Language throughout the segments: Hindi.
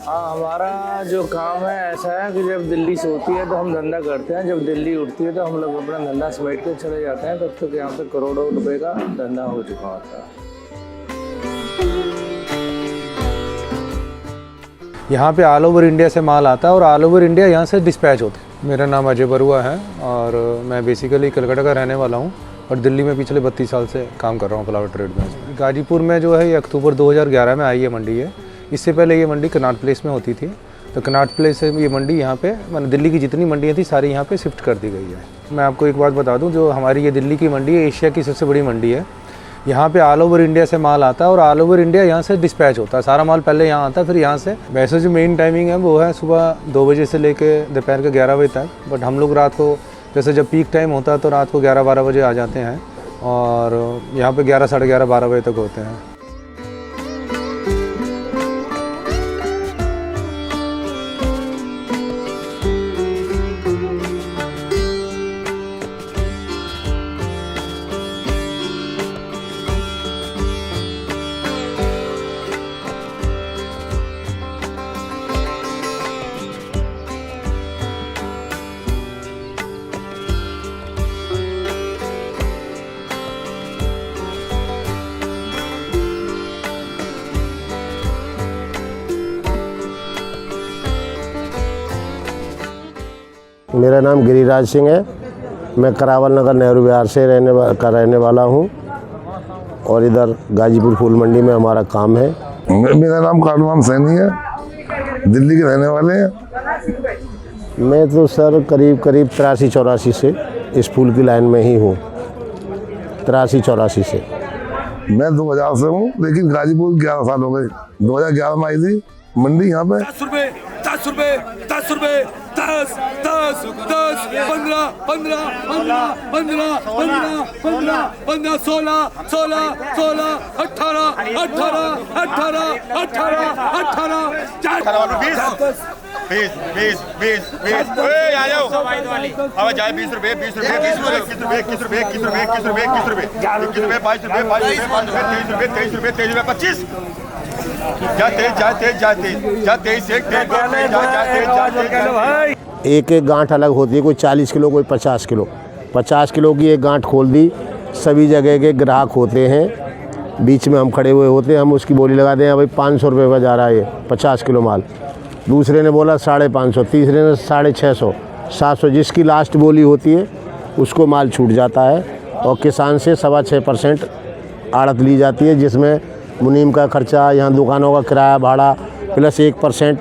हाँ, हमारा जो काम है ऐसा है कि जब दिल्ली सोती है तो हम धंधा करते हैं, जब दिल्ली उठती है तो हम लोग अपना धंधा समेट के चले जाते हैं। तब तक यहाँ पे करोड़ों रुपए का धंधा हो चुका होता है। यहाँ पे ऑल ओवर इंडिया से माल आता है और ऑल ओवर इंडिया यहाँ से डिस्पैच होता है। मेरा नाम अजय बरुआ है और मैं बेसिकली कलकत्ता का रहने वाला हूँ और दिल्ली में पिछले 32 साल से काम कर रहा हूँ फ्लावर ट्रेड में। गाजीपुर में जो है ये अक्टूबर 2011 में आई है मंडी है। इससे पहले ये मंडी कनाट प्लेस में होती थी, तो कनाट प्लेस से ये मंडी यहाँ पे मैंने दिल्ली की जितनी मंडियाँ थी सारी यहाँ पे शिफ्ट कर दी गई है। मैं आपको एक बात बता दूँ, जो हमारी ये दिल्ली की मंडी है एशिया की सबसे बड़ी मंडी है। यहाँ पे ऑल ओवर इंडिया से माल आता है और ऑल ओवर इंडिया यहाँ से डिस्पैच होता है। सारा माल पहले यहाँ आता है फिर यहाँ से। वैसे जो मेन टाइमिंग है वो है सुबह 2 बजे से लेके दोपहर के 11 बजे तक, बट हम लोग रात को जैसे जब पीक टाइम होता है तो रात को 11-12 बजे आ जाते हैं और यहाँ पे 11, साढ़े 11, 12 बजे तक होते हैं। मेरा नाम गिरिराज सिंह है। मैं करावल नगर नेहरू विहार से रहने वाला हूँ और इधर गाजीपुर फूल मंडी में हमारा काम है। मेरा नाम कालूराम सैनी है, दिल्ली के रहने वाले हैं। मैं तो सर करीब 83-84 से इस फूल की लाइन में ही हूँ। 83-84 से। मैं 2000 से हूँ, लेकिन गाजीपुर 11 साल हो गए। 2011 में आई थी मंडी यहाँ पे। 10 रुपए 10 रुपए 10 रुपए 10 10 10 15 15 15 15 15 15 15 16 16 16 18 18 18 18 18 आ जाओ अब जाए 20 रुपए 20 रुपए 20 रुपए 21 रुपए 21 रुपए 21 रुपए 21 रुपए 21 रुपए 22 रुपए 22 रुपए 23 रुपए 23 रुपए 23 रुपए 25 जा तेईस एक एक गांठ अलग होती है, कोई 40 किलो कोई 50 किलो। 50 किलो की एक गांठ खोल दी। सभी जगह के ग्राहक होते हैं, बीच में हम खड़े हुए होते हैं। हम उसकी बोली लगाते हैं भाई 500 रुपये का जा रहा है ये 50 किलो माल। दूसरे ने बोला 550, तीसरे ने 650, 700। जिसकी लास्ट बोली होती है उसको माल छूट जाता है और किसान से 6.25% आड़त ली जाती है, जिसमें मुनीम का खर्चा, यहाँ दुकानों का किराया भाड़ा प्लस 1%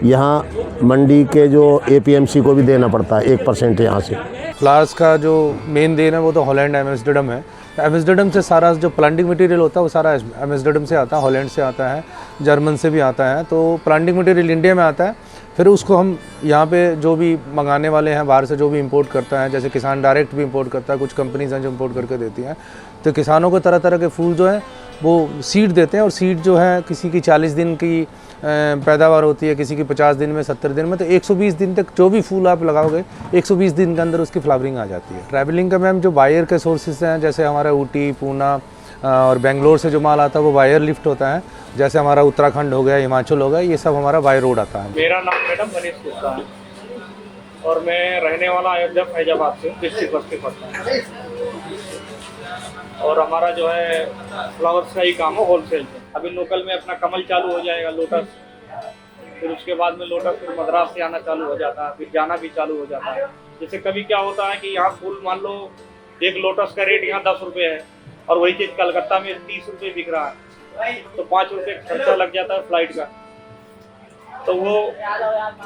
यहाँ मंडी के जो APMC को भी देना पड़ता है। 1% यहाँ से। फ्लावर्स का जो मेन देन है वो तो हॉलैंड एम्स्टर्डम है। एम्स्टर्डम से सारा जो प्लांटिंग मटेरियल होता है वो सारा एम्स्टर्डम से आता है, हॉलैंड से आता है, जर्मन से भी आता है। तो प्लांटिंग मटेरियल इंडिया में आता है, फिर उसको हम यहाँ पे जो भी मंगाने वाले हैं बाहर से जो भी इंपोर्ट करता है, जैसे किसान डायरेक्ट भी इंपोर्ट करता है, कुछ कंपनीज हैं जो इंपोर्ट करके देती हैं। तो किसानों को तरह तरह के फूल जो है वो सीड देते हैं और सीड जो है किसी की 40 दिन की पैदावार होती है, किसी की 50 दिन में, 70 दिन में। तो 120 दिन तक जो भी फूल आप लगाओगे 120 दिन के अंदर उसकी फ्लावरिंग आ जाती है। ट्रैवलिंग का मैम जो बायर के सोर्सेज हैं, जैसे हमारा ऊटी, पूना और बेंगलोर से जो माल आता है वो वायर लिफ्ट होता है। जैसे हमारा उत्तराखंड हो गया, हिमाचल हो गया, ये सब हमारा बाय रोड आता है। मेरा नाम मैडम मनीष गुप्ता है और मैं रहने वाला अयोध्या फैजाबाद से, डिस्ट्रिक्ट बस्ती पड़ता है। और हमारा जो है फ्लावर्स का ही काम है होलसेल में। अभी लोकल में अपना कमल चालू हो जाएगा, लोटस, फिर उसके बाद में लोटस फिर मद्रास से आना चालू हो जाता है, फिर जाना भी चालू हो जाता है। जैसे कभी क्या होता है कि यहाँ फूल मान लो एक लोटस का रेट यहाँ 10 रुपये है और वही चीज़ कलकत्ता में 30 रुपये बिक रहा है, तो 5 रुपये खर्चा लग जाता है फ्लाइट का। तो वो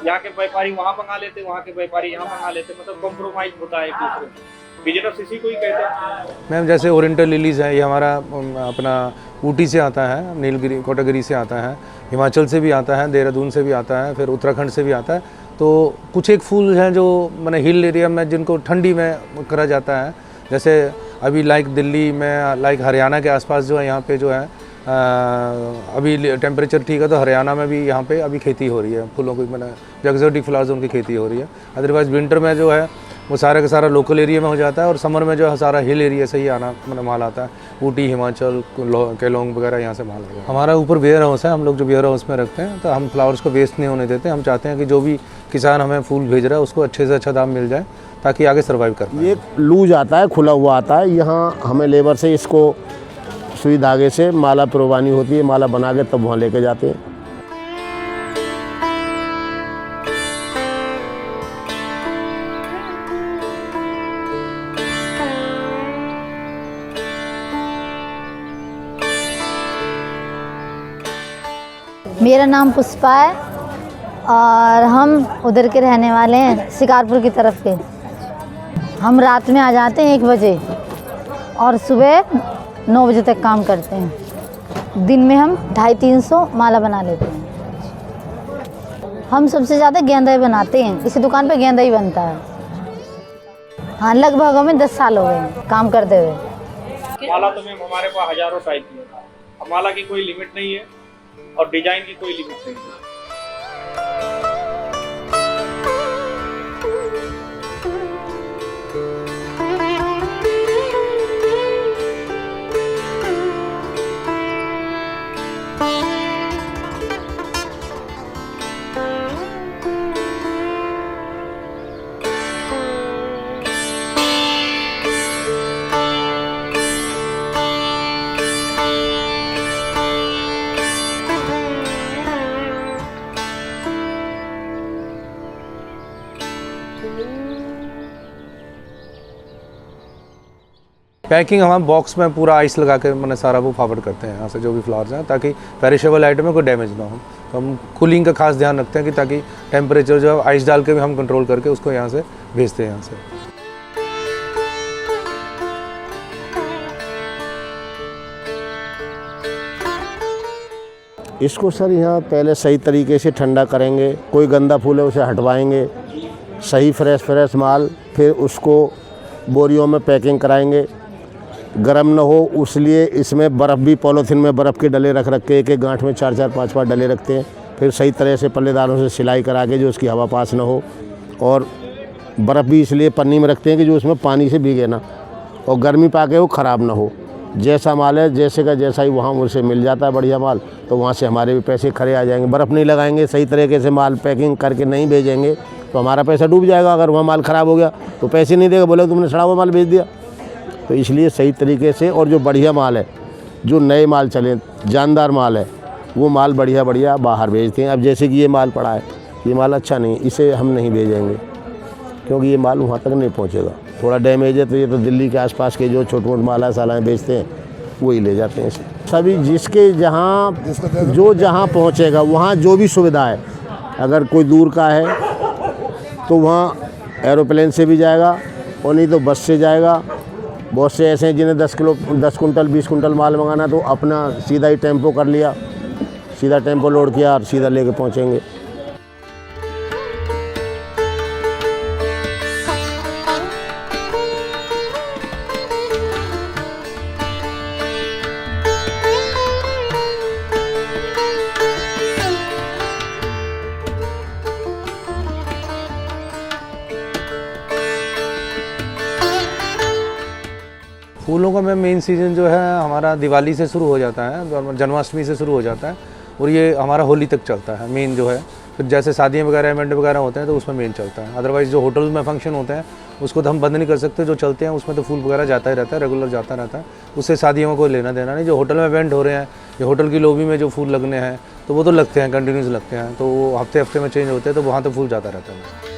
यहाँ के व्यापारी वहाँ मंगा लेते, वहाँ के व्यापारी यहाँ मंगा लेते, मतलब कॉम्प्रोमाइज होता है एक दूसरे में। बिजनेस इसी को ही कहते हैं। मैम जैसे ओरिएंटल लिलीज़ है, ये हमारा अपना ऊटी से आता है, नीलगिरी कोटागिरी से आता है, हिमाचल से भी आता है, देहरादून से भी आता है, फिर उत्तराखंड से भी आता है। तो कुछ एक फूल हैं जो मैंने हिल एरिया में जिनको ठंडी में करा जाता है, जैसे अभी लाइक दिल्ली में, लाइक हरियाणा के आसपास जो है यहाँ पे जो है अभी टेम्परेचर ठीक है, तो हरियाणा में भी यहाँ पे अभी खेती हो रही है फूलों की, मैंने जो एक्सोटिक फ्लावर्स उनकी खेती हो रही है। अदरवाइज़ विंटर में जो है वो सारा का सारा लोकल एरिया में हो जाता है। और समर में जो है सारा हिल एरिया से ही आना मतलब माल आता है, ऊटी, हिमाचल, केलोंग वगैरह यहाँ से माल आता है। हमारा ऊपर वेयर हाउस है, हम लोग जो वेयर हाउस में रखते हैं, तो हम फ्लावर्स को वेस्ट नहीं होने देते। हम चाहते हैं कि जो भी किसान हमें फूल भेज रहा है उसको अच्छे से अच्छा दाम मिल जाए ताकि आगे सर्वाइव कर पाए। ये लूज आता है, खुला हुआ आता है, यहाँ हमें लेबर से इसको सुई धागे से माला पिरोवानी होती है, माला बना के तब वहाँ लेके जाते हैं। मेरा नाम पुष्पा है और हम उधर के रहने वाले हैं, शिकारपुर की तरफ के। हम रात में आ जाते हैं 1 बजे और सुबह 9 बजे तक काम करते हैं। दिन में हम 250-300 माला बना लेते हैं। हम सबसे ज़्यादा गेंदा ही बनाते हैं, इसी दुकान पे गेंदा ही बनता है। हाँ, लगभग हमें 10 साल हो गए काम करते हुए। माला तो मैम हमारे पास हज़ारों टाइप की है। माला की कोई लिमिट नहीं है और डिजाइन की कोई लिमिट नहीं है। पैकिंग हम बॉक्स में पूरा आइस लगा के मैंने सारा वो फॉरवर्ड करते हैं यहाँ से जो भी फ्लावर्स हैं, ताकि पेरिशेबल आइटम में कोई डैमेज ना हो। तो हम कूलिंग का खास ध्यान रखते हैं कि ताकि टेम्परेचर जो है आइस डाल के भी हम कंट्रोल करके उसको यहाँ से भेजते हैं यहाँ से। इसको सर यहाँ पहले सही तरीके से ठंडा करेंगे, कोई गंदा फूल है उसे हटवाएंगे, सही फ्रेश माल, फिर उसको बोरियों में पैकिंग कराएंगे। गर्म न हो इसलिए इसमें बर्फ़ भी, पॉलीथीन में बर्फ़ के डले रख के एक गांठ में 4-4, 5-5 डले रखते हैं। फिर सही तरह से पल्लेदारों से सिलाई करा के जो उसकी हवा पास ना हो, और बर्फ़ भी इसलिए पन्नी में रखते हैं कि जो उसमें पानी से भीगे ना, और गर्मी पाके वो ख़राब ना हो। जैसा माल है जैसे का जैसा ही वहाँ उसे मिल जाता है बढ़िया माल, तो वहाँ से हमारे भी पैसे खरे आ जाएंगे। बर्फ़ नहीं लगाएंगे, सही तरीके से माल पैकिंग करके नहीं भेजेंगे तो हमारा पैसा डूब जाएगा। अगर वहाँ माल ख़राब हो गया तो पैसे नहीं देगा, बोले तुमने सड़ा हुआ माल भेज दिया। तो इसलिए सही तरीके से, और जो बढ़िया माल है, जो नए माल चले, जानदार माल है, वो माल बढ़िया बाहर भेजते हैं। अब जैसे कि ये माल पड़ा है, ये माल अच्छा नहीं, इसे हम नहीं भेजेंगे क्योंकि ये माल वहाँ तक नहीं पहुँचेगा, थोड़ा डैमेज है। तो ये तो दिल्ली के आसपास के जो छोटे मोटे माला सालाएँ बेचते हैं वही ले जाते हैं इसे। सभी जिसके जहाँ पहुँचेगा वहाँ जो भी सुविधा है, अगर कोई दूर का है तो वहाँ एरोप्लेन से भी जाएगा, और नहीं तो बस से जाएगा। बहुत से ऐसे हैं जिन्हें 10 कुंटल 20 कुंटल माल मंगाना, तो अपना सीधा ही टेम्पो कर लिया, सीधा टेम्पो लोड किया और सीधा लेके पहुँचेंगे। फूलों का मेन सीज़न जो है हमारा दिवाली से शुरू हो जाता है, जन्माष्टमी से शुरू हो जाता है, और ये हमारा होली तक चलता है मेन जो है। फिर जैसे शादियाँ वगैरह इवेंट वगैरह होते हैं तो उसमें मेन चलता है। अदरवाइज़ जो होटल में फंक्शन होते हैं उसको तो हम बंद नहीं कर सकते, जो चलते हैं उसमें तो फूल वगैरह जाता ही रहता है, रेगुलर जाता रहता है। उससे शादियों में कोई लेना देना नहीं। जो होटल में इवेंट हो रहे हैं या होटल की लॉबी में जो फूल लगने हैं तो वो तो लगते हैं, कंटिन्यूस लगते हैं, तो वो हफ्ते में चेंज होते हैं, तो वहाँ तो फूल जाता रहता है।